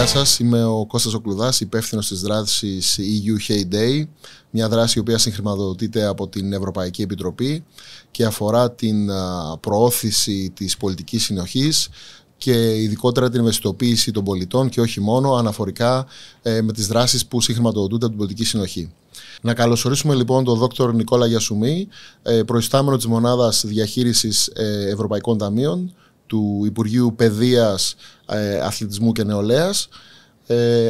σας, είμαι ο Κώστας Οκλουδάς, υπεύθυνος της δράσης EU Hay Day, μια δράση η οποία συγχρηματοδοτείται από την Ευρωπαϊκή Επιτροπή και αφορά την προώθηση της πολιτικής συνοχής και ειδικότερα την ευαισθητοποίηση των πολιτών και όχι μόνο αναφορικά με τις δράσεις που συγχρηματοδοτούνται από την πολιτική συνοχή. Να καλωσορίσουμε λοιπόν τον Δόκτωρ Νικόλα Γιασουμί, προϊστάμενο της Μονάδας Διαχείρισης Ευρωπαϊκών Ταμείων του Υπουργείου Παιδείας, Αθλητισμού και Νεολαίας.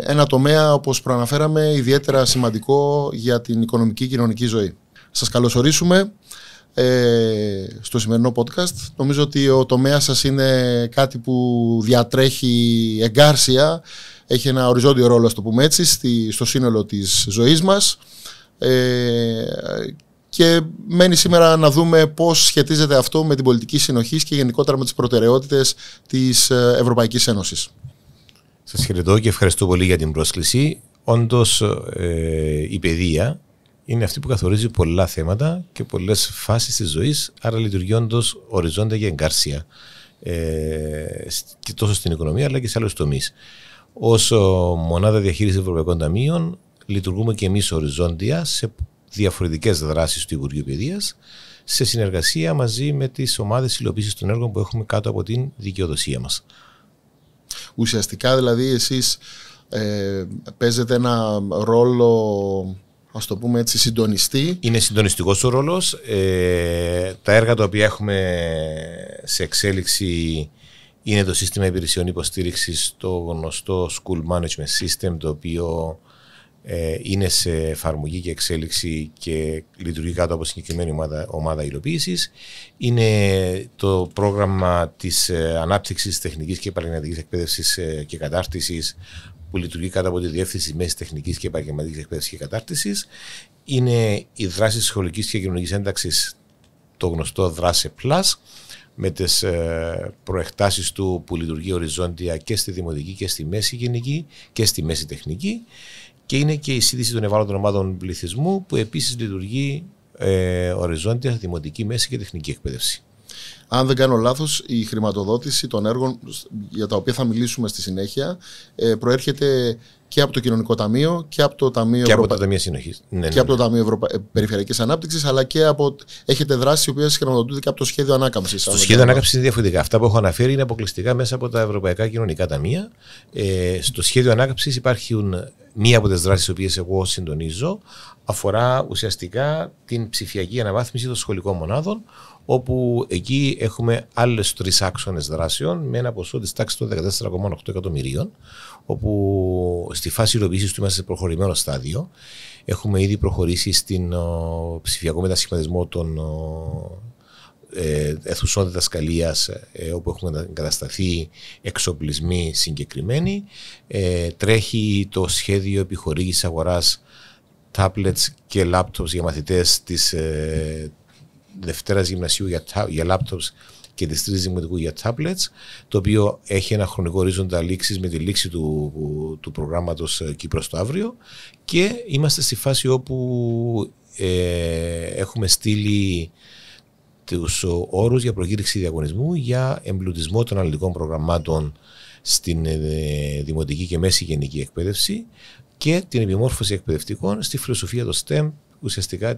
Ένα τομέα, όπως προαναφέραμε, ιδιαίτερα σημαντικό για την οικονομική και κοινωνική ζωή. Σας καλωσορίσουμε στο σημερινό podcast. Νομίζω ότι ο τομέας σας είναι κάτι που διατρέχει εγκάρσια, έχει ένα οριζόντιο ρόλο, ας το πούμε έτσι, στο σύνολο της ζωής μας. Και μένει σήμερα να δούμε πώς σχετίζεται αυτό με την πολιτική συνοχής και γενικότερα με τις προτεραιότητες της Ευρωπαϊκής Ένωσης. Σας χαιρετώ και ευχαριστώ πολύ για την πρόσκληση. Όντως η παιδεία είναι αυτή που καθορίζει πολλά θέματα και πολλές φάσεις της ζωής, άρα λειτουργεί όντως οριζόντια και εγκάρσια και τόσο στην οικονομία αλλά και σε άλλους τομείς. Ως Μονάδα Διαχείρισης Ευρωπαϊκών Ταμείων λειτουργούμε και εμείς οριζόντια σε διαφορετικές δράσεις του Υπουργείου Παιδείας, σε συνεργασία μαζί με τις ομάδες υλοποίησης των έργων που έχουμε κάτω από την δικαιοδοσία μας. Ουσιαστικά δηλαδή εσείς παίζετε ένα ρόλο, ας το πούμε έτσι, συντονιστή. Είναι συντονιστικός ο ρόλος. Τα έργα τα οποία έχουμε σε εξέλιξη είναι το σύστημα υπηρεσιών υποστήριξης, το γνωστό School Management System, το οποίο είναι σε εφαρμογή και εξέλιξη και λειτουργεί κάτω από συγκεκριμένη ομάδα υλοποίησης. Είναι το πρόγραμμα της ανάπτυξης τεχνικής και επαγγελματικής εκπαίδευσης και κατάρτισης που λειτουργεί κάτω από τη Διεύθυνση Μέσης Τεχνικής και Επαγγελματικής Εκπαίδευσης και Κατάρτισης. Είναι η δράση σχολικής και κοινωνικής ένταξης, το γνωστό Δράσε Plus, με τις προεκτάσεις του που λειτουργεί οριζόντια και στη δημοτική και στη μέση γενική και στη μέση τεχνική. Και είναι και η σύντηση των ευάλωτων ομάδων πληθυσμού που επίσης λειτουργεί οριζόντια, δημοτική, μέση και τεχνική εκπαίδευση. Αν δεν κάνω λάθος, η χρηματοδότηση των έργων για τα οποία θα μιλήσουμε στη συνέχεια προέρχεται και από το Κοινωνικό Ταμείο και από το Ταμείο και από το Ταμείο Συνοχής. Από το Ταμείο Περιφερειακής Ανάπτυξης, αλλά και από. Έχετε δράσεις οι οποίες χρηματοδοτούνται και από το Σχέδιο Ανάκαμψης. Το Σχέδιο Ανάκαμψης είναι διαφορετικά. Αυτά που έχω αναφέρει είναι αποκλειστικά μέσα από τα Ευρωπαϊκά Κοινωνικά Ταμεία. Στο Σχέδιο Ανάκαμψης υπάρχουν μία από τις δράσεις τις οποίες εγώ συντονίζω, αφορά ουσιαστικά την ψηφιακή αναβάθμιση των σχολικών μονάδων, όπου εκεί έχουμε άλλες 3 άξονες δράσεων με ένα ποσό της τάξης των 14,8 εκατομμυρίων, όπου στη φάση υλοποίησης του είμαστε σε προχωρημένο στάδιο. Έχουμε ήδη προχωρήσει στην ψηφιακό μετασχηματισμό των αιθουσών διδασκαλίας, όπου έχουν εγκατασταθεί εξοπλισμοί συγκεκριμένοι. Τρέχει το σχέδιο επιχορήγησης αγοράς tablets και laptops για μαθητές της Δευτέρας Γυμνασίου για laptops και της Τρίτης Δημοτικού για tablets, το οποίο έχει ένα χρονικό ορίζοντα λήξης με τη λήξη του προγράμματος Κύπρος το αύριο, και είμαστε στη φάση όπου έχουμε στείλει τους όρους για προκήρυξη διαγωνισμού για εμπλουτισμό των αναλυτικών προγραμμάτων στην δημοτική και μέση γενική εκπαίδευση και την επιμόρφωση εκπαιδευτικών στη φιλοσοφία των STEM, ουσιαστικά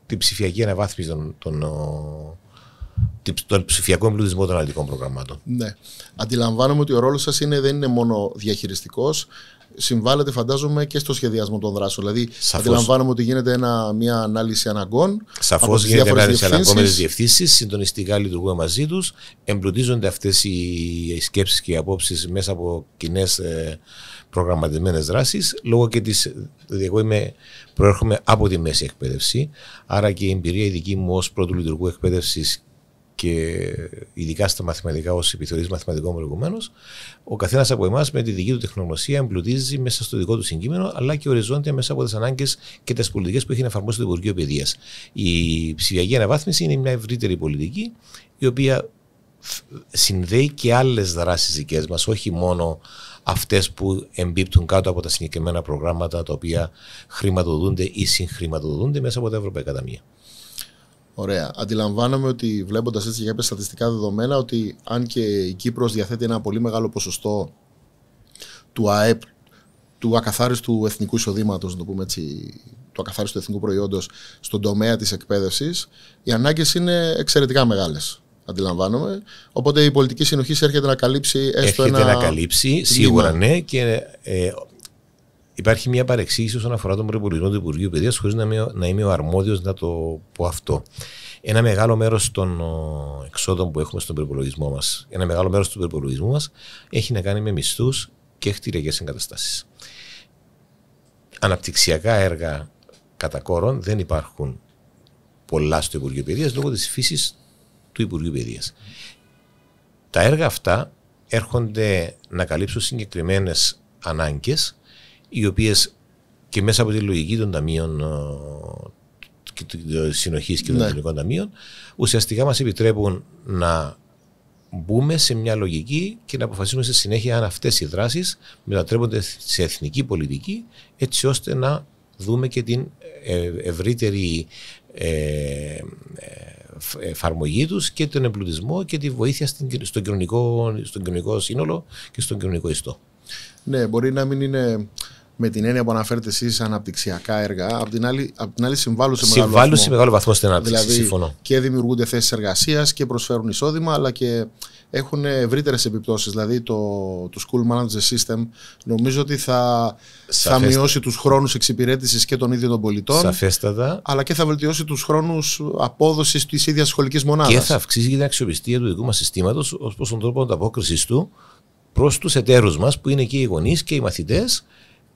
την ψηφιακή αναβάθμιση τον ψηφιακό εμπλουτισμό των αναλυτικών προγραμμάτων. Ναι. Αντιλαμβάνομαι ότι ο ρόλος σας δεν είναι μόνο διαχειριστικός. Συμβάλλετε, φαντάζομαι, και στο σχεδιασμό των δράσεων. Δηλαδή, αντιλαμβάνομαι ότι γίνεται μια ανάλυση αναγκών. Σαφώς γίνεται ανάλυση αναγκών με τις διευθύνσεις. Συντονιστικά λειτουργούμε μαζί τους. Εμπλουτίζονται αυτές οι σκέψεις και οι απόψεις μέσα από κοινές προγραμματισμένες δράσεις. Λόγω και εγώ προέρχομαι από τη μέση εκπαίδευση. Άρα και η εμπειρία η δική μου ως πρώτου λειτουργού εκπαίδευσης και ειδικά στα μαθηματικά, ως επιθεωρητής μαθηματικών προηγουμένως, ο καθένας από εμάς με τη δική του τεχνογνωσία εμπλουτίζει μέσα στο δικό του συγκείμενο, αλλά και οριζόντια μέσα από τις ανάγκες και τις πολιτικές που έχει να εφαρμόσει το Υπουργείο Παιδείας. Η ψηφιακή αναβάθμιση είναι μια ευρύτερη πολιτική, η οποία συνδέει και άλλες δράσεις δικές μας, όχι μόνο αυτές που εμπίπτουν κάτω από τα συγκεκριμένα προγράμματα τα οποία χρηματοδοτούνται ή συγχρηματοδοτούνται μέσα από τα Ευρωπαϊκά Ταμεία. Ωραία. Αντιλαμβάνομαι ότι, βλέποντας έτσι κάποια στατιστικά δεδομένα, ότι αν και η Κύπρος διαθέτει ένα πολύ μεγάλο ποσοστό του ΑΕΠ, του ακαθάριστου εθνικού εισοδήματος, να το πούμε έτσι, του ακαθάριστου εθνικού προϊόντος στον τομέα της εκπαίδευσης, οι ανάγκες είναι εξαιρετικά μεγάλες. Αντιλαμβάνομαι. Οπότε η πολιτική συνοχή έρχεται να καλύψει έστω έρχεται να καλύψει, σίγουρα ναι, και υπάρχει μια παρεξήγηση όσον αφορά τον προϋπολογισμό του Υπουργείου Παιδείας, χωρίς να είμαι ο αρμόδιος να το πω αυτό. Ένα μεγάλο μέρος των εξόδων που έχουμε στον προϋπολογισμό μας, ένα μεγάλο μέρος του προϋπολογισμού μας έχει να κάνει με μισθούς και κτηριακές εγκαταστάσεις. Αναπτυξιακά έργα κατά κόρον δεν υπάρχουν πολλά στο Υπουργείο Παιδείας λόγω της φύσης του Υπουργείου Παιδείας. Τα έργα αυτά έρχονται να καλύψουν συγκεκριμένες ανάγκες, οι οποίες και μέσα από τη λογική των ταμείων συνοχής και των εθνικών ταμείων ουσιαστικά μας επιτρέπουν να μπούμε σε μια λογική και να αποφασίσουμε στη συνέχεια αν αυτές οι δράσεις μετατρέπονται σε εθνική πολιτική, έτσι ώστε να δούμε και την ευρύτερη εφαρμογή τους και τον εμπλουτισμό και τη βοήθεια στον κοινωνικό σύνολο και στον κοινωνικό ιστό. Ναι, μπορεί να μην είναι με την έννοια που αναφέρετε εσείς αναπτυξιακά έργα, απ' την άλλη συμβάλλουν σε μεγάλο βαθμό στην ανάπτυξη. Δηλαδή, συμφωνώ. Και δημιουργούνται θέσεις εργασίας και προσφέρουν εισόδημα, αλλά και έχουν ευρύτερες επιπτώσεις. Δηλαδή το School Management System νομίζω ότι θα μειώσει τους χρόνους εξυπηρέτησης και των ίδιων των πολιτών. Σαφέστατα. Αλλά και θα βελτιώσει τους χρόνους απόδοσης της ίδιας σχολικής μονάδας. Και θα αυξήσει και την αξιοπιστία του δικού μας συστήματος ως προς τον τρόπο ανταπόκρισης του προς τους εταίρους μας, που είναι και οι γονείς και οι μαθητές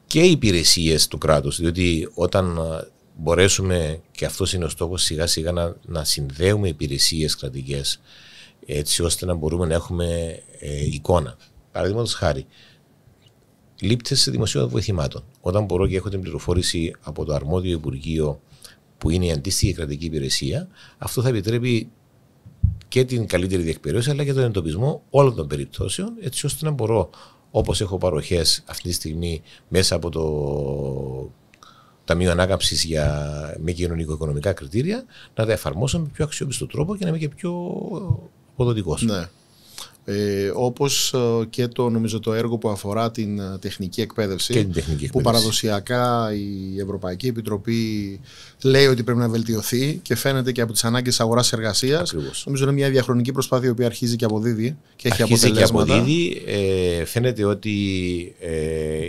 και οι υπηρεσίες του κράτους. Διότι όταν μπορέσουμε, και αυτός είναι ο στόχος, σιγά σιγά να συνδέουμε υπηρεσίες κρατικές, έτσι ώστε να μπορούμε να έχουμε εικόνα. Παραδείγματος χάρη, λήπτες δημοσίων βοηθημάτων. Όταν μπορώ και έχω την πληροφόρηση από το αρμόδιο Υπουργείο, που είναι η αντίστοιχη κρατική υπηρεσία, αυτό θα επιτρέπει και την καλύτερη διεκπαιρέωση, αλλά και τον εντοπισμό όλων των περιπτώσεων, έτσι ώστε να μπορώ, όπως έχω παροχές αυτή τη στιγμή μέσα από το Ταμείο Ανάκαμψης με κοινωνικο-οικονομικά κριτήρια, να τα εφαρμόσω με πιο αξιόπιστο τρόπο και να είμαι και πιο αποδοτικός. Ναι. Όπως και νομίζω το έργο που αφορά την τεχνική εκπαίδευση, που παραδοσιακά η Ευρωπαϊκή Επιτροπή λέει ότι πρέπει να βελτιωθεί και φαίνεται και από τις ανάγκες αγοράς εργασίας. Νομίζω είναι μια διαχρονική προσπάθεια που αρχίζει και αποδίδει και έχει αποτελέσματα. Και αποδίδει. Φαίνεται ότι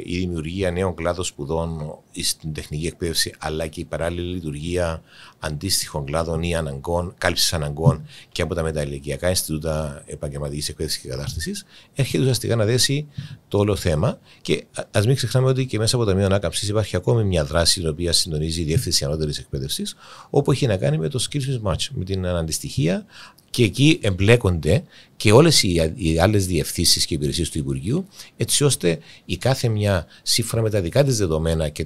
η δημιουργία νέων κλάδων σπουδών στην τεχνική εκπαίδευση, αλλά και η παράλληλη λειτουργία αντίστοιχων κλάδων ή αναγκών, κάλυψης αναγκών και από τα μεταηλικιακά Ινστιτούτα Επαγγελματικής Εκπαίδευσης και Κατάρτισης, έρχεται ουσιαστικά να δέσει το όλο θέμα. Και ας μην ξεχνάμε ότι και μέσα από το Ταμείο Ανάκαμψης υπάρχει ακόμη μια δράση την οποία συντονίζει η Διεύθυνση Ανώτερης Εκπαίδευσης, όπου έχει να κάνει με το Skills Mismatch, με την αντιστοιχία, και εκεί εμπλέκονται και όλες οι άλλες διευθύνσεις και υπηρεσίες του Υπουργείου, έτσι ώστε η κάθε μια, σύμφωνα με τα δικά της δεδομένα και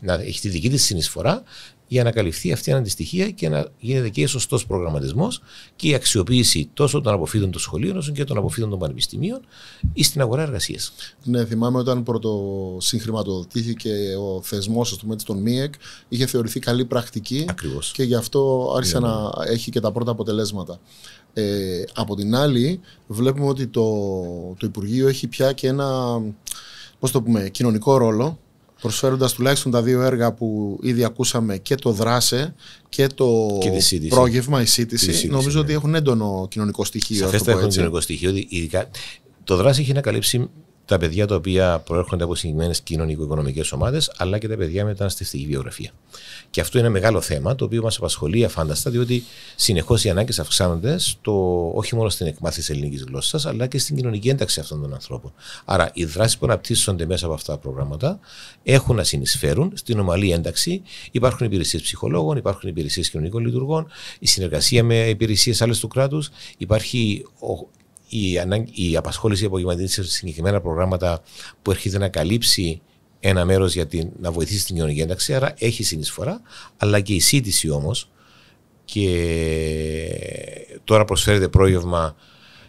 να έχει τη δική της συνεισφορά, για να καλυφθεί αυτή η αντιστοιχία και να γίνεται και σωστός προγραμματισμός και η αξιοποίηση τόσο των αποφύτων των σχολείων όσο και των αποφύτων των πανεπιστημίων ή στην αγορά εργασίας. Ναι, θυμάμαι όταν πρωτοσυγχρηματοδοτήθηκε ο θεσμός των ΜΙΕΚ, είχε θεωρηθεί καλή πρακτική. Ακριβώς. Και γι' αυτό άρχισε να έχει και τα πρώτα αποτελέσματα. Από την άλλη, βλέπουμε ότι το Υπουργείο έχει πια και ένα, κοινωνικό ρόλο, προσφέροντας τουλάχιστον τα δύο έργα που ήδη ακούσαμε, και το Δράσε και το πρόγευμα, η σύντηση. Νομίζω ότι έχουν έντονο κοινωνικό στοιχείο. Σαφέστα έχουν κοινωνικό στοιχείο. Ειδικά, το Δράσε έχει να καλύψει τα παιδιά τα οποία προέρχονται από συγκεκριμένες κοινωνικο-οικονομικές ομάδες, αλλά και τα παιδιά με μεταναστευτική βιογραφία. Και αυτό είναι ένα μεγάλο θέμα, το οποίο μας απασχολεί αφάνταστα, διότι συνεχώς οι ανάγκες αυξάνονται όχι μόνο στην εκμάθηση ελληνικής γλώσσας, αλλά και στην κοινωνική ένταξη αυτών των ανθρώπων. Άρα, οι δράσεις που αναπτύσσονται μέσα από αυτά τα προγράμματα έχουν να συνεισφέρουν στην ομαλή ένταξη. Υπάρχουν υπηρεσίες ψυχολόγων, υπάρχουν υπηρεσίες κοινωνικών λειτουργών, η συνεργασία με υπηρεσίες άλλες του κράτους, υπάρχει η απασχόληση επαγγελματική σε συγκεκριμένα προγράμματα που έρχεται να καλύψει ένα μέρος για να βοηθήσει την κοινωνική ένταξη, άρα έχει συνεισφορά, αλλά και η σύντηση όμως, και τώρα προσφέρεται πρόγευμα.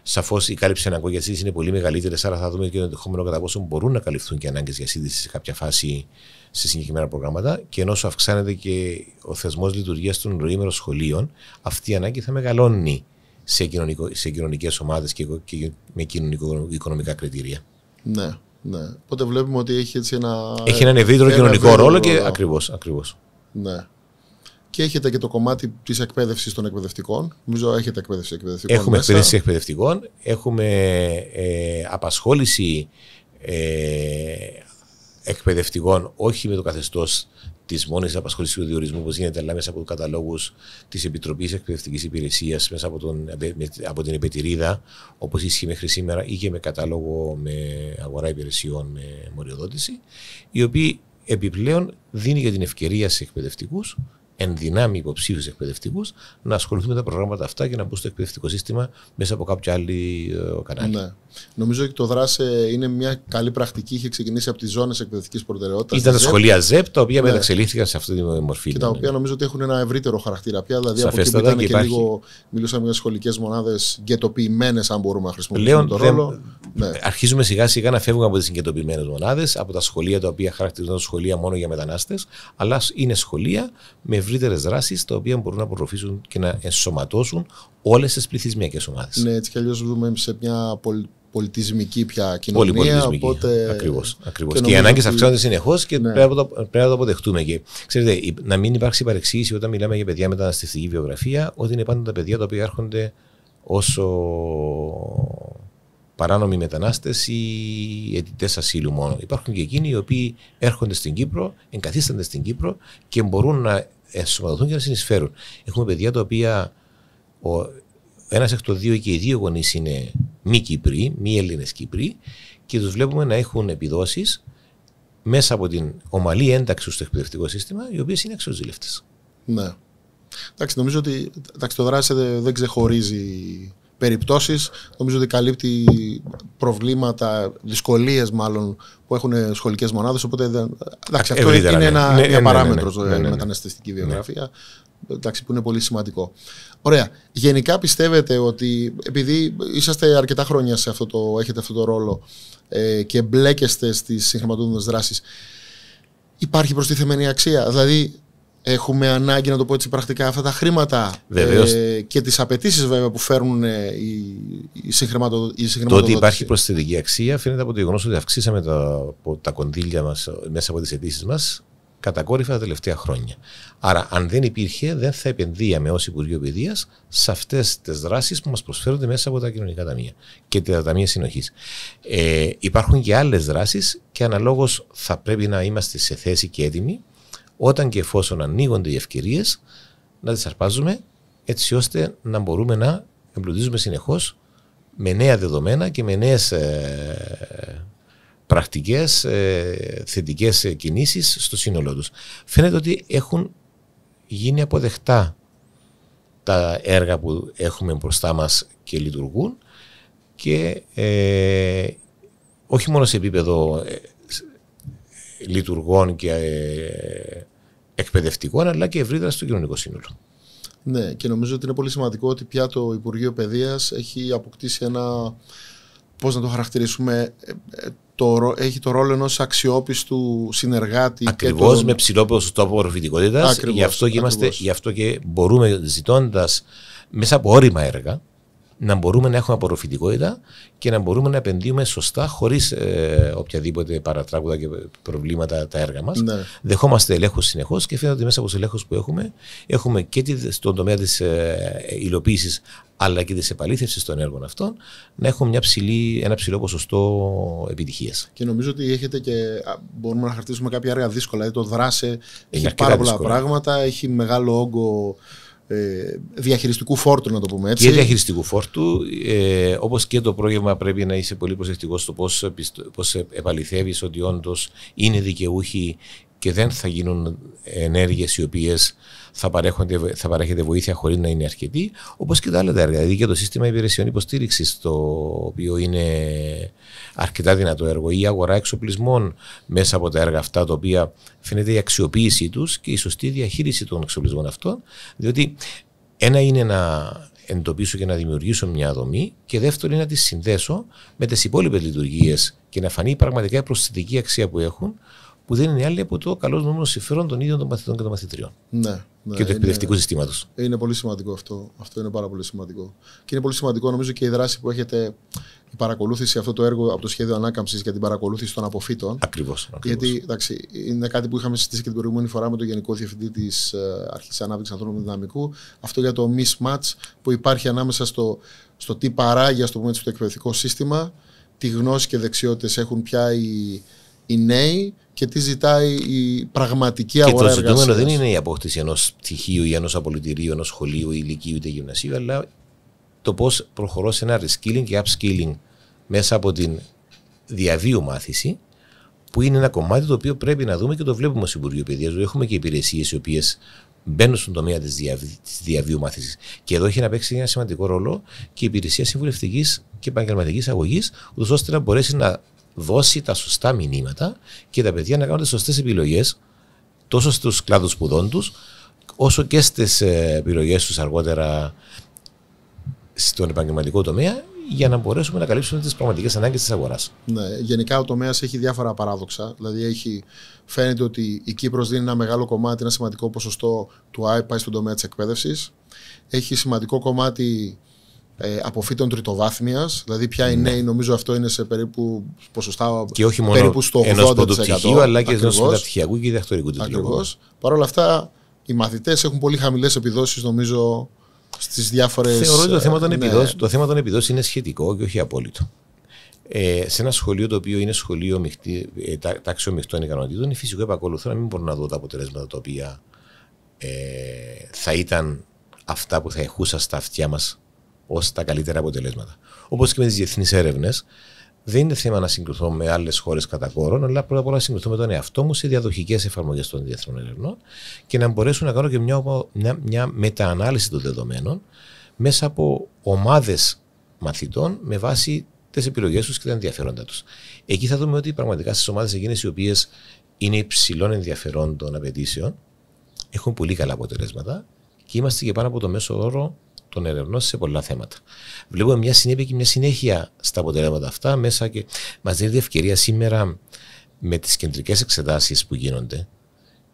Σαφώς η κάλυψη αναγκών για σύντηση είναι πολύ μεγαλύτερη, άρα θα δούμε και το ενδεχόμενο κατά πόσο μπορούν να καλυφθούν και ανάγκες για σύντηση σε κάποια φάση σε συγκεκριμένα προγράμματα. Και ενώ αυξάνεται και ο θεσμός λειτουργίας των νοήμερων σχολείων, αυτή η ανάγκη θα μεγαλώνει σε κοινωνικές ομάδες και με κοινωνικο-οικονομικά κριτήρια. Ναι, Ναι. Οπότε βλέπουμε ότι έχει έτσι έχει έναν ευρύτερο κοινωνικό ρόλο και ακριβώς. Ναι. Και έχετε και το κομμάτι της εκπαίδευσης των εκπαιδευτικών. Νομίζω έχετε εκπαίδευση εκπαιδευτικών. Έχουμε εκπαίδευση εκπαιδευτικών. Έχουμε απασχόληση εκπαιδευτικών, όχι με το καθεστώς της μόνης απασχόλησης του διορισμού, όπως γίνεται, αλλά μέσα από τους καταλόγους της Επιτροπής Εκπαιδευτικής Υπηρεσίας, μέσα από την Επετηρίδα, όπως ισχύει μέχρι σήμερα, ή και με κατάλογο με αγορά υπηρεσιών με μοριοδότηση, η οποία επιπλέον δίνει για την ευκαιρία σε εκπαιδευτικούς, ενδυνάμει υποψήφιους εκπαιδευτικούς, να ασχοληθούν με τα προγράμματα αυτά και να μπουν στο εκπαιδευτικό σύστημα μέσα από κάποιο άλλο κανάλι. Ναι. Νομίζω ότι το ΔΡΑΣ είναι μια καλή πρακτική. Είχε ξεκινήσει από τις ζώνες εκπαιδευτικής προτεραιότητας. Ήταν τα σχολεία ΖΕΠ, τα οποία μεταξελίχθηκαν σε αυτή τη μορφή. Και τα οποία νομίζω ότι έχουν ένα ευρύτερο χαρακτήρα πια. Δηλαδή από εκεί που ήταν και λίγο, μιλούσαμε για σχολικές μονάδες γκετοποιημένες, αν μπορούμε να χρησιμοποιήσουμε τον ρόλο. Ναι. Αρχίζουμε σιγά σιγά να φεύγουμε από τις γκετοποιημένες μονάδες, από τα σχολεία τα οποία χαρακτηρίζονται σχολεία μόνο για μετανάστες, αλλά είναι σχολεία με ευρύτερες δράσεις, τα οποία μπορούν να απορροφήσουν και να ενσωματώσουν όλες τις πληθυσμιακές ομάδες. Ναι, έτσι κι αλλιώς ζούμε σε μια πολιτισμική πια κοινωνία. Πολυπολιτισμική. Οπότε... Ακριβώς. Και οι ανάγκες αυξάνονται συνεχώς και πρέπει να το αποδεχτούμε. Και ξέρετε, να μην υπάρξει παρεξήγηση όταν μιλάμε για παιδιά μεταναστευτική βιογραφία, ότι είναι πάντα τα παιδιά τα οποία έρχονται ως παράνομοι μετανάστες ή αιτητές ασύλου μόνο. Υπάρχουν και εκείνοι οι οποίοι έρχονται στην Κύπρο, εγκαθίστανται στην Κύπρο και μπορούν να ενσωματωθούν και να συνεισφέρουν. Έχουμε παιδιά τα οποία ένας εκ των δύο και οι δύο γονείς είναι μη Κύπροι, μη Έλληνες Κύπροι, και τους βλέπουμε να έχουν επιδόσεις μέσα από την ομαλή ένταξη στο εκπαιδευτικό σύστημα, οι οποίες είναι αξιοζήλευτες. Ναι. Εντάξει, νομίζω ότι το ΔΡΑΣ δεν ξεχωρίζει περιπτώσεις. Νομίζω ότι καλύπτει προβλήματα, δυσκολίες μάλλον που έχουν σχολικές μονάδες. Οπότε εντάξει, αυτό είναι μια παράμετρος μεταναστευτική βιογραφία. Εντάξει, που είναι πολύ σημαντικό. Ωραία. Γενικά πιστεύετε ότι επειδή είσαστε αρκετά χρόνια έχετε αυτό το ρόλο και μπλέκεστε στις συγχρηματοδοτούμενες δράσεις, υπάρχει προστιθεμένη αξία? Δηλαδή, έχουμε ανάγκη, να το πω έτσι πρακτικά, αυτά τα χρήματα και τις απαιτήσεις βέβαια που φέρνουν οι συγχρηματοδότες. Το ότι υπάρχει προσθετική αξία φαίνεται από το γεγονός ότι αυξήσαμε τα κονδύλια μας μέσα από τις αιτήσεις μας κατακόρυφα τα τελευταία χρόνια. Άρα, αν δεν υπήρχε, δεν θα επενδύαμε ως Υπουργείο Παιδείας σε αυτές τις δράσεις που μας προσφέρονται μέσα από τα κοινωνικά ταμεία και τα ταμεία συνοχής. Υπάρχουν και άλλες δράσεις και αναλόγως θα πρέπει να είμαστε σε θέση και έτοιμοι, όταν και εφόσον ανοίγονται οι ευκαιρίες, να τις αρπάζουμε, έτσι ώστε να μπορούμε να εμπλουτίζουμε συνεχώς με νέα δεδομένα και με νέες πρακτικές, θετικές κινήσεις στο σύνολό τους. Φαίνεται ότι έχουν γίνει αποδεκτά τα έργα που έχουμε μπροστά μας και λειτουργούν, και όχι μόνο σε επίπεδο λειτουργών και εκπαιδευτικών, αλλά και ευρύτερα στο κοινωνικό σύνολο. Ναι, και νομίζω ότι είναι πολύ σημαντικό ότι πια το Υπουργείο Παιδείας έχει αποκτήσει ένα, πώς να το χαρακτηρίσουμε, έχει το ρόλο ενός αξιόπιστου συνεργάτη. Ακριβώς, με ψηλό ποσοστό απορροφητικότητας. Γι' αυτό και μπορούμε, ζητώντας μέσα από όρημα έργα, να μπορούμε να έχουμε απορροφητικότητα και να μπορούμε να επενδύουμε σωστά, χωρίς οποιαδήποτε παρατράγουδα και προβλήματα τα έργα μας. Ναι. Δεχόμαστε ελέγχους συνεχώς και φαίνεται ότι μέσα από τους ελέγχους που έχουμε και στον τομέα της υλοποίησης αλλά και της επαλήθευσης των έργων αυτών, να έχουμε ένα ψηλό ποσοστό επιτυχίας. Και νομίζω ότι έχετε και μπορούμε να χαρακτηρίσουμε κάποια έργα δύσκολα. Δηλαδή το ΔΡΑΣΕ έχει πάρα πολλά πράγματα, έχει μεγάλο όγκο διαχειριστικού φόρτου, να το πούμε έτσι. Και διαχειριστικού φόρτου, όπως και το πρόγευμα πρέπει να είσαι πολύ προσεκτικός στο πώς επαληθεύεις ότι όντως είναι δικαιούχοι και δεν θα γίνουν ενέργειες οι οποίες θα παρέχεται βοήθεια χωρίς να είναι αρκετή, όπως και τα άλλα τα έργα. Δηλαδή και το σύστημα υπηρεσιών υποστήριξης, το οποίο είναι αρκετά δυνατό έργο, ή η αγορά εξοπλισμών μέσα από τα έργα αυτά, τα οποία φαίνεται η αξιοποίησή τους και η σωστή διαχείριση των εξοπλισμών αυτών, διότι ένα είναι να εντοπίσω και να δημιουργήσω μια δομή, και δεύτερο είναι να τη συνδέσω με τις υπόλοιπες λειτουργίες και να φανεί πραγματικά η προσθετική αξία που έχουν, που δεν είναι άλλη από το καλό νούμερο συμφέρον των ίδιων των μαθητών και των μαθητριών. Ναι, Και του εκπαιδευτικού συστήματος. Είναι πολύ σημαντικό αυτό. Αυτό είναι πάρα πολύ σημαντικό. Και είναι πολύ σημαντικό, νομίζω, και η δράση που έχετε, η παρακολούθηση, αυτό το έργο από το σχέδιο ανάκαμψης για την παρακολούθηση των αποφύτων. Ακριβώς. Γιατί εντάξει, είναι κάτι που είχαμε συζητήσει και την προηγούμενη φορά με τον Γενικό Διευθυντή της Αρχής Ανάπτυξης Ανθρώπινου Δυναμικού. Αυτό για το mismatch που υπάρχει ανάμεσα στο τι παράγει, ας το πούμε, το εκπαιδευτικό σύστημα, τι γνώσεις και δεξιότητες έχουν πια οι νέοι και τι ζητάει η πραγματική αγορά εργασίας. Και το ζητούμενο δεν είναι η απόκτηση ενός πτυχίου ή ενός απολυτηρίου, ενός σχολείου ή ηλικίου είτε γυμνασίου, αλλά το πώς προχωρώ σε ένα reskilling και upskilling μέσα από την διαβίου μάθηση, που είναι ένα κομμάτι το οποίο πρέπει να δούμε και το βλέπουμε στο Υπουργείο Παιδείας. Έχουμε και υπηρεσίες οι οποίες μπαίνουν στον τομέα της διαβίου μάθησης. Και εδώ έχει να παίξει ένα σημαντικό ρόλο και η υπηρεσία συμβουλευτικής και επαγγελματικής αγωγής, ώστε να μπορέσει να δώσει τα σωστά μηνύματα και τα παιδιά να κάνουν τις σωστές επιλογές τόσο στους κλάδους σπουδών τους, όσο και στις επιλογές τους αργότερα στον επαγγελματικό τομέα, για να μπορέσουμε να καλύψουμε τις πραγματικές ανάγκες της αγοράς. Ναι, γενικά ο τομέας έχει διάφορα παράδοξα. Δηλαδή φαίνεται ότι η Κύπρος δίνει ένα μεγάλο κομμάτι, ένα σημαντικό ποσοστό του ΑΕΠ πάει στον τομέα της εκπαίδευσης. Έχει σημαντικό κομμάτι αποφύτων τριτοβάθμιας, δηλαδή πια οι νέοι, νομίζω αυτό είναι σε περίπου ποσοστά και όχι μόνο περίπου στο 80%. Ενός πρωτοπτυχίου, αλλά και ενός μεταπτυχιακού και διδακτορικού τίτλου. Ακριβώς. Παρ' όλα αυτά, οι μαθητές έχουν πολύ χαμηλές επιδόσεις, νομίζω, στις διάφορες. Θεωρώ ότι το θέμα των επιδόσεων είναι σχετικό και όχι απόλυτο. Σε ένα σχολείο το οποίο είναι σχολείο τάξεων μειχτών ικανοτήτων, είναι φυσικό επακολουθώ να μην μπορώ να δω τα αποτελέσματα τα οποία θα ήταν αυτά που θα εχούσα στα αυτιά μας ως τα καλύτερα αποτελέσματα. Όπως και με τις διεθνείς έρευνες, δεν είναι θέμα να συγκριθώ με άλλες χώρες κατά κόρον, αλλά πρώτα απ' όλα να συγκριθώ με τον εαυτό μου σε διαδοχικές εφαρμογές των διεθνών ερευνών και να μπορέσω να κάνω και μια μεταανάλυση των δεδομένων μέσα από ομάδες μαθητών με βάση τις επιλογές τους και τα ενδιαφέροντα τους. Εκεί θα δούμε ότι πραγματικά στις ομάδες εκείνες οι οποίες είναι υψηλών ενδιαφερόντων απαιτήσεων έχουν πολύ καλά αποτελέσματα και είμαστε και πάνω από το μέσο όρο των ερευνών σε πολλά θέματα. Βλέπουμε μια συνέπεια και μια συνέχεια στα αποτελέσματα αυτά μέσα και μας δίνει ευκαιρία σήμερα με τις κεντρικές εξετάσεις που γίνονται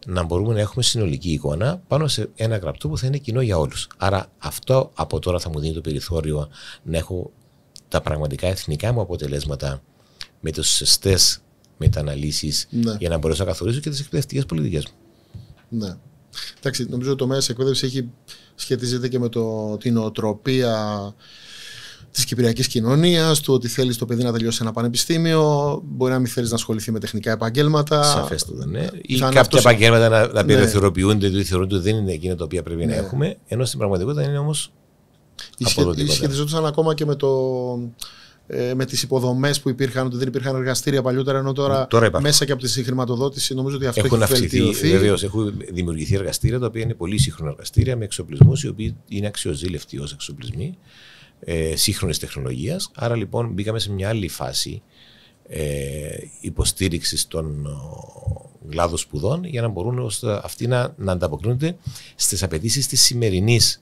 να μπορούμε να έχουμε συνολική εικόνα πάνω σε ένα γραπτό που θα είναι κοινό για όλους. Άρα αυτό από τώρα θα μου δίνει το περιθώριο να έχω τα πραγματικά εθνικά μου αποτελέσματα με τις σωστές μεταναλύσεις για να μπορέσω να καθορίσω και τις εκπαιδευτικές πολιτικές μου. Ναι. Εντάξει, νομίζω ότι το τομέα της εκπαίδευσης σχετίζεται και με την νοοτροπία της κυπριακής κοινωνίας, του ότι θέλεις το παιδί να τελειώσει ένα πανεπιστήμιο, μπορεί να μην θέλεις να ασχοληθεί με τεχνικά επαγγέλματα. Σαφέστατα, ναι. Ή κάποια επαγγέλματα να περιθωριοποιούνται, διότι θεωρούν ότι δεν είναι εκείνα τα οποία πρέπει να έχουμε, ενώ στην πραγματικότητα είναι όμως αποδοτικότερα. Σχετιζόντουσαν ακόμα και με τις υποδομές που υπήρχαν, ότι δεν υπήρχαν εργαστήρια παλιότερα, ενώ τώρα μέσα και από τη συγχρηματοδότηση νομίζω ότι αυτό έχει βελτιωθεί. Βεβαίως, έχουν δημιουργηθεί εργαστήρια τα οποία είναι πολύ σύγχρονα εργαστήρια με εξοπλισμούς οι οποίοι είναι αξιοζήλευτοι ως εξοπλισμοί σύγχρονης τεχνολογίας. Άρα λοιπόν μπήκαμε σε μια άλλη φάση υποστήριξης των κλάδων σπουδών για να μπορούν αυτοί να ανταποκρίνονται στις απαιτήσεις της σημερινής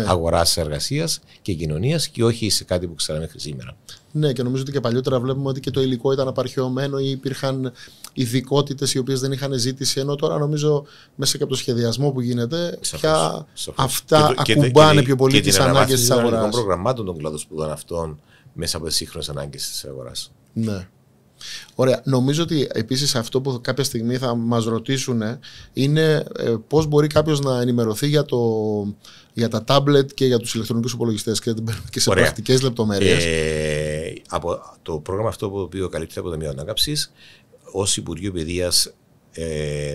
αγοράς εργασίας και κοινωνίας και όχι σε κάτι που ξέραμε μέχρι σήμερα. Ναι, και νομίζω ότι και παλιότερα βλέπουμε ότι και το υλικό ήταν απαρχαιωμένο ή υπήρχαν ειδικότητες οι οποίες δεν είχαν ζήτηση. Ενώ τώρα νομίζω μέσα και από το σχεδιασμό που γίνεται, πια αυτά ακουμπάνε πιο πολύ τις ανάγκες της αγοράς. Και των προγραμμάτων των κλάδων σπουδών αυτών μέσα από τις σύγχρονες ανάγκες της αγοράς. Ναι. Ωραία. Νομίζω ότι επίσης αυτό που κάποια στιγμή θα μας ρωτήσουν είναι πώς μπορεί κάποιος να ενημερωθεί για τα τάμπλετ και για τους ηλεκτρονικούς υπολογιστές και σε πρακτικές λεπτομέρειες. Από το πρόγραμμα αυτό που καλύπτεται από το Ταμείο Ανάκαμψης, ως Υπουργείο Παιδείας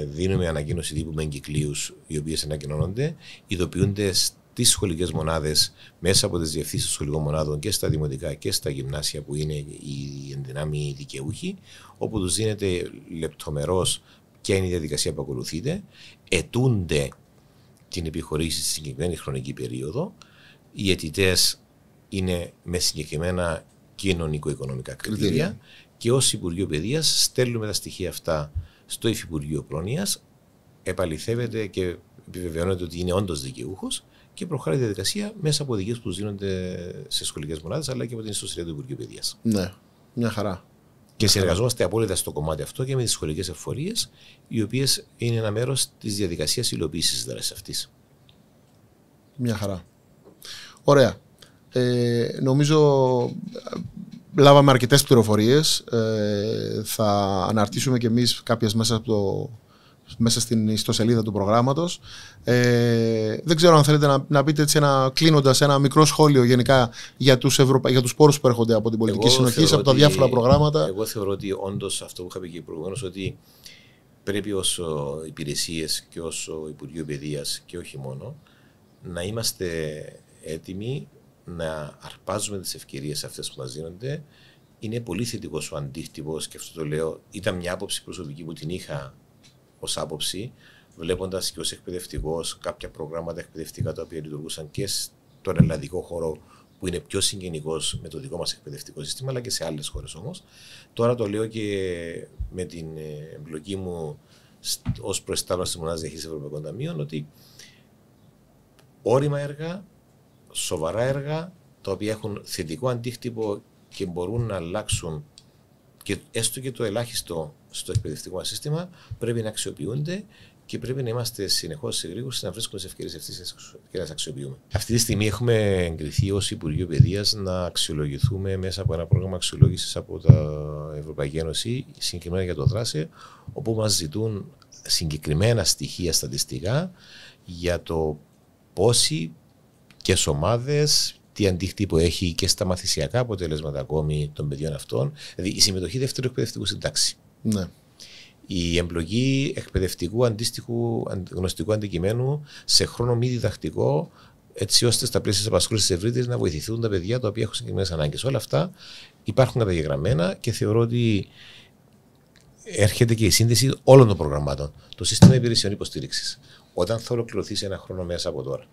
δίνουμε ανακοίνωση τύπου με εγκυκλίους οι οποίες ανακοινώνονται, ειδοποιούνται τις σχολικές μονάδες μέσα από τις διευθύνσεις των σχολικών μονάδων και στα δημοτικά και στα γυμνάσια που είναι οι ενδυνάμοι δικαιούχοι, όπου τους δίνεται λεπτομερώς ποια είναι η διαδικασία που ακολουθείται, αιτούνται την επιχορήγηση στη συγκεκριμένη χρονική περίοδο, οι αιτητές είναι με συγκεκριμένα κοινωνικο-οικονομικά κριτήρια και ως Υπουργείο Παιδείας στέλνουμε τα στοιχεία αυτά στο Υφυπουργείο Πρόνοιας, επαληθεύεται και επιβεβαιώνεται ότι είναι όντως δικαιούχος και προχωράει η διαδικασία μέσα από οδηγίες που δίνονται σε σχολικές μονάδες αλλά και από την ιστοσελίδα του Υπουργείου Παιδείας. Ναι, μια χαρά. Και συνεργαζόμαστε απόλυτα στο κομμάτι αυτό και με τις σχολικές εφορίες, οι οποίες είναι ένα μέρος της διαδικασίας υλοποίησης της δράσης αυτής. Μια χαρά. Ωραία. Νομίζω λάβαμε αρκετές πληροφορίες. Θα αναρτήσουμε και εμείς κάποιες μέσα στην ιστοσελίδα του προγράμματος. Δεν ξέρω αν θέλετε να πείτε έτσι κλείνοντας ένα μικρό σχόλιο γενικά για τους πόρους που έρχονται από την πολιτική συνοχή, από τα διάφορα προγράμματα. Εγώ θεωρώ ότι όντως αυτό που είχα πει και προηγουμένως, ότι πρέπει ως υπηρεσίες και ως Υπουργείο Παιδείας και όχι μόνο να είμαστε έτοιμοι να αρπάζουμε τις ευκαιρίες αυτές που μας δίνονται. Είναι πολύ θετικός ο αντίκτυπος, και αυτό το λέω, ήταν μια άποψη προσωπική που την είχα ως άποψη, βλέποντας και ως εκπαιδευτικός κάποια προγράμματα εκπαιδευτικά τα οποία λειτουργούσαν και στον ελλαδικό χώρο, που είναι πιο συγγενικός με το δικό μας εκπαιδευτικό σύστημα, αλλά και σε άλλες χώρες όμως. Τώρα το λέω και με την εμπλοκή μου ως προϊστάμενος της Μονάδας Διαχείρισης Ευρωπαϊκών Ταμείων, ότι όρημα έργα, σοβαρά έργα, τα οποία έχουν θετικό αντίκτυπο και μπορούν να αλλάξουν και έστω και το ελάχιστο στο εκπαιδευτικό μας σύστημα, πρέπει να αξιοποιούνται και πρέπει να είμαστε συνεχώς σε γρήγορση να βρίσκουμε τις ευκαιρίες αυτές και να τις αξιοποιούμε. Αυτή τη στιγμή έχουμε εγκριθεί ως Υπουργείο Παιδείας να αξιολογηθούμε μέσα από ένα πρόγραμμα αξιολόγησης από την Ευρωπαϊκή Ένωση, συγκεκριμένα για το ΔΡΑΣΕ, όπου μας ζητούν συγκεκριμένα στοιχεία στατιστικά για το πόσοι και ομάδες, τι αντίκτυπο έχει και στα μαθησιακά αποτελέσματα ακόμη των παιδιών αυτών, δηλαδή η συμμετοχή δεύτερου εκπαιδευτικού στην τάξη. Ναι. Η εμπλοκή εκπαιδευτικού αντίστοιχου γνωστικού αντικειμένου σε χρόνο μη διδακτικό, έτσι ώστε στα πλαίσια της απασχόλησης ευρύτερης να βοηθηθούν τα παιδιά τα οποία έχουν συγκεκριμένες ανάγκες. Όλα αυτά υπάρχουν καταγεγραμμένα και θεωρώ ότι έρχεται και η σύνδεση όλων των προγραμμάτων. Το σύστημα υπηρεσιών υποστήριξης, όταν θα ολοκληρωθεί σε ένα χρόνο μέσα από τώρα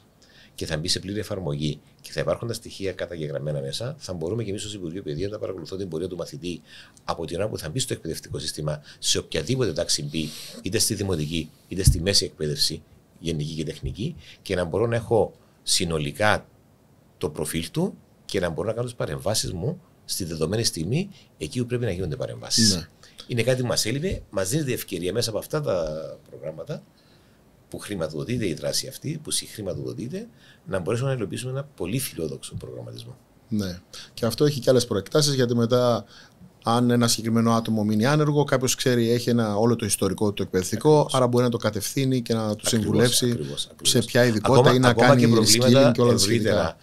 και θα μπει σε πλήρη εφαρμογή και θα υπάρχουν τα στοιχεία καταγεγραμμένα μέσα, θα μπορούμε και εμείς ως Υπουργείο Παιδείας να παρακολουθούμε την πορεία του μαθητή από την ώρα που θα μπει στο εκπαιδευτικό σύστημα, σε οποιαδήποτε τάξη μπει, είτε στη δημοτική είτε στη μέση εκπαίδευση, γενική και τεχνική, και να μπορώ να έχω συνολικά το προφίλ του και να μπορώ να κάνω τις παρεμβάσεις μου στη δεδομένη στιγμή εκεί που πρέπει να γίνονται παρεμβάσεις. Ναι. Είναι κάτι που μας έλειπε, μας δίνεται ευκαιρία μέσα από αυτά τα προγράμματα που χρηματοδοτείται η δράση αυτή, που συγχρηματοδοτείται, να μπορέσουμε να υλοποιήσουμε ένα πολύ φιλόδοξο προγραμματισμό. Ναι. Και αυτό έχει και άλλες προεκτάσεις, γιατί μετά, αν ένα συγκεκριμένο άτομο μείνει άνεργο, κάποιος ξέρει, έχει όλο το ιστορικό του εκπαιδευτικό, ακριβώς, άρα μπορεί να το κατευθύνει και να του συμβουλεύσει σε ποια ειδικότητα ή να κάνει skilling και όλα τα σχετικά.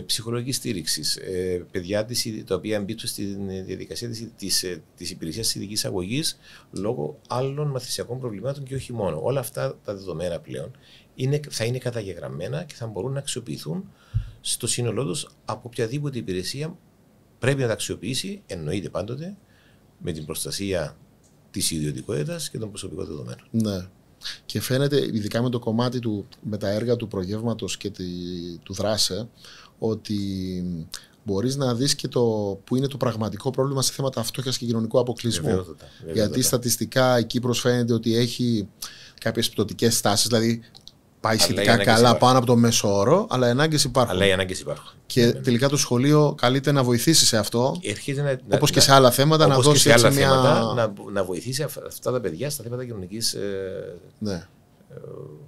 Ψυχολογική στήριξη, παιδιά τα οποία εμπίπτουν στη διαδικασία της υπηρεσίας ειδικής αγωγής λόγω άλλων μαθησιακών προβλημάτων και όχι μόνο. Όλα αυτά τα δεδομένα πλέον θα είναι καταγεγραμμένα και θα μπορούν να αξιοποιηθούν στο σύνολό τους από οποιαδήποτε υπηρεσία πρέπει να τα αξιοποιήσει, εννοείται πάντοτε με την προστασία της ιδιωτικότητας και των προσωπικών δεδομένων. Ναι. Και φαίνεται, ειδικά με το κομμάτι με τα έργα του προγεύματος και του ΔΡΑΣΕ, ότι μπορείς να δεις και που είναι το πραγματικό πρόβλημα σε θέματα φτώχειας και κοινωνικού αποκλεισμού. Βεβαίωτατα. Γιατί στατιστικά η Κύπρος φαίνεται ότι έχει κάποιες πτωτικές στάσεις, δηλαδή πάει σχετικά καλά πάνω από το μέσο όρο, αλλά οι ανάγκες υπάρχουν. Και τελικά το σχολείο καλείται να βοηθήσει σε αυτό, όπως και σε άλλα θέματα, να δώσει να βοηθήσει αυτά τα παιδιά στα θέματα κοινωνικής. Ναι.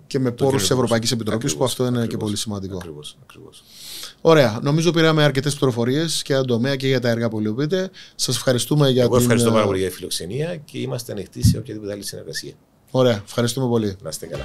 Και με πόρους της Ευρωπαϊκής Επιτροπής, που αυτό είναι και πολύ σημαντικό. Ακριβώς. Ωραία. Νομίζω πήραμε αρκετές πληροφορίες και για τον τομέα και για τα έργα που υλοποιείτε. Σας ευχαριστούμε για Εγώ ευχαριστώ πάρα πολύ για τη φιλοξενία και είμαστε ανοιχτοί σε οποιαδήποτε άλλη συνεργασία. Ωραία. Ευχαριστούμε πολύ. Να είστε καλά.